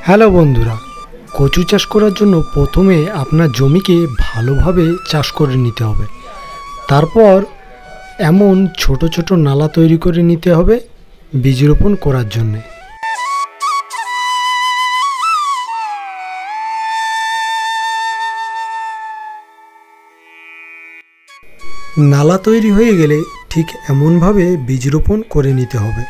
Hello বন্ধুরা, কচু চাষ করার জন্য প্রথমে আপনার জমিকে ভালোভাবে চাষ করে নিতে হবে। তারপর এমন ছোট ছোট নালা তৈরি করে নিতে হবে বীজ রোপণ করার জন্যে। নালা তৈরি হয়ে গেলে ঠিক এমনভাবে বীজ রোপণ করে নিতে হবে।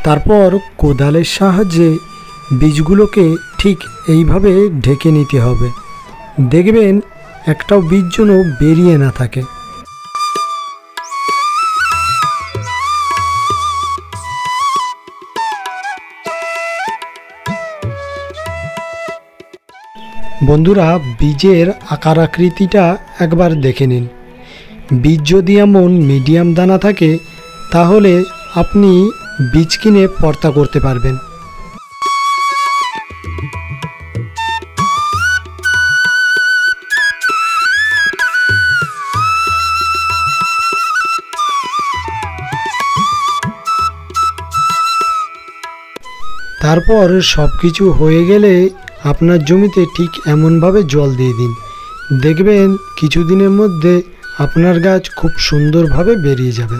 তারপর কোদালের সাহায্যে বীজগুলোকে ঠিক এইভাবে ঢেকে নিতে হবে। দেখবেন একটাও বীজ যেন বেরিয়ে না থাকে। বন্ধুরা, বীজের আকার আকৃতিটা একবার দেখে নিন। বীজ যদি এমন মিডিয়াম দানা থাকে তাহলে আপনি বীজ কিনে পর্তা করতে পারবেন। তারপর সব কিছু হয়ে গেলে আপনার জমিতে ঠিক এমনভাবে জল দিয়ে দিন। দেখবেন কিছুদিনের মধ্যে আপনার গাছ খুব সুন্দরভাবে বেরিয়ে যাবে।